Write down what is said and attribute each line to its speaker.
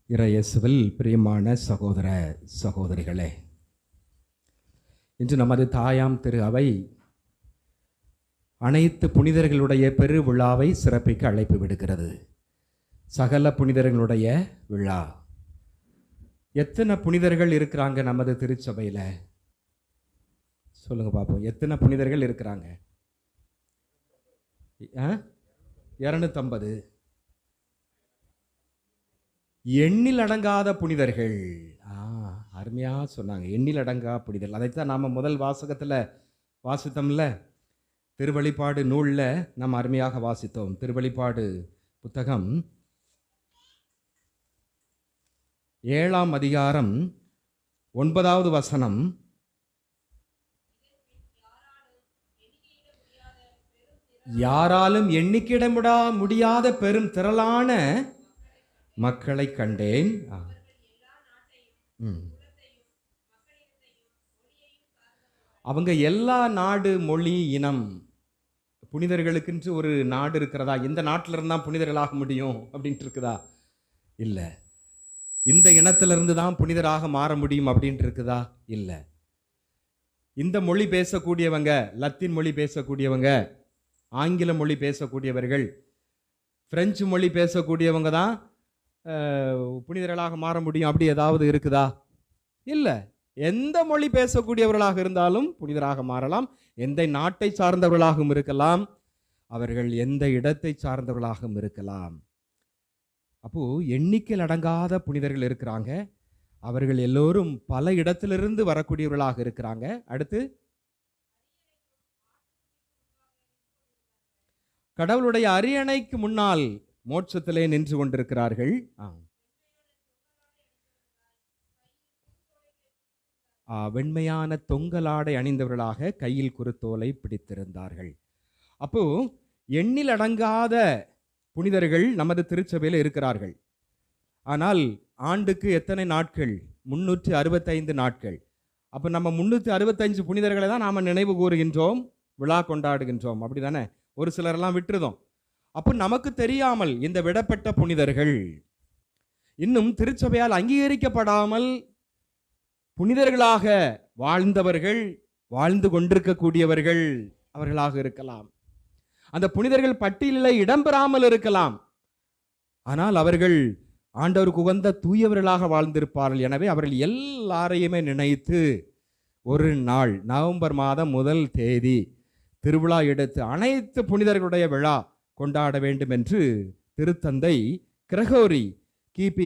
Speaker 1: இறையேசுவில் பிரியமான சகோதர சகோதரிகளே, இன்று நமது தாயாம் திரு அவை அனைத்து புனிதர்களுடைய பெரு விழாவை சிறப்பிக்க அழைப்பு விடுக்கிறது. சகல புனிதர்களுடைய விழா. எத்தனை புனிதர்கள் இருக்கிறாங்க நமது திருச்சபையில்? சொல்லுங்க பார்ப்போம். எத்தனை புனிதர்கள் இருக்கிறாங்க? 250. எண்ணில் அடங்காத புனிதர்கள். அருமையாக சொன்னாங்க, எண்ணில் அடங்கா புனிதர்கள். அதைத்தான் நாம் முதல் வாசகத்தில் வாசித்தோம்ல, திருவெளிப்பாடு நூலில் நாம் அருமையாக வாசித்தோம். திருவெளிப்பாடு புத்தகம் 7ஆம் அதிகாரம் 9வது வசனம். யாராலும் எண்ணிக்கையிட முடியாத பெரும் திரளான மக்களை கண்டேன். அவங்க எல்லா நாடு, மொழி, இனம். புனிதர்களுக்கென்று ஒரு நாடு இருக்கிறதா? இந்த நாட்டில் இருந்தால் புனிதர்களாக முடியும் அப்படின்ட்டு இருக்குதா? இல்லை. இந்த இனத்திலிருந்து தான் புனிதராக மாற முடியும் அப்படின்ட்டு இருக்குதா? இல்லை. இந்த மொழி பேசக்கூடியவங்க, லத்தீன் மொழி பேசக்கூடியவங்க, ஆங்கில மொழி பேசக்கூடியவர்கள், பிரெஞ்சு மொழி பேசக்கூடியவங்க தான் புனிதர்களாக மாற முடியும் அப்படி ஏதாவது இருக்குதா? இல்லை. எந்த மொழி பேசக்கூடியவர்களாக இருந்தாலும் புனிதராக மாறலாம். எந்த நாட்டை சார்ந்தவர்களாகவும் இருக்கலாம், அவர்கள் எந்த இடத்தை சார்ந்தவர்களாகவும் இருக்கலாம். அப்போ எண்ணிக்கையில் அடங்காத புனிதர்கள் இருக்கிறாங்க. அவர்கள் எல்லோரும் பல இடத்திலிருந்து வரக்கூடியவர்களாக இருக்கிறாங்க. அடுத்து, கடவுளுடைய அரியணைக்கு முன்னால் மோட்சத்திலே நின்று கொண்டிருக்கிறார்கள். வெண்மையான தொங்கலாடை அணிந்தவர்களாக கையில் குருத்தோலை பிடித்திருந்தார்கள். அப்போ எண்ணில் அடங்காத புனிதர்கள் நமது திருச்சபையில் இருக்கிறார்கள். ஆனால் ஆண்டுக்கு எத்தனை நாட்கள்? 365 நாட்கள். அப்போ நம்ம 365 புனிதர்களை தான் நாம் நினைவு கூறுகின்றோம், விழா கொண்டாடுகின்றோம். அப்படி தானே? ஒரு சிலரெல்லாம் விட்டுருதோம். அப்போ நமக்கு தெரியாமல் இந்த விடப்பட்ட புனிதர்கள், இன்னும் திருச்சபையால் அங்கீகரிக்கப்படாமல் புனிதர்களாக வாழ்ந்தவர்கள், வாழ்ந்து கொண்டிருக்கக்கூடியவர்கள் அவர்களாக இருக்கலாம். அந்த புனிதர்கள் பட்டியலில் இடம்பெறாமல் இருக்கலாம். ஆனால் அவர்கள் ஆண்டவருக்கு உகந்த தூயவர்களாக வாழ்ந்திருப்பார்கள். எனவே அவர்கள் எல்லாரையுமே நினைத்து ஒரு நாள் நவம்பர் மாதம் 1 தேதி திருவிழா எடுத்து அனைத்து புனிதர்களுடைய விழா கொண்டாட வேண்டும் என்று திருத்தந்தை கிரகோரி கிபி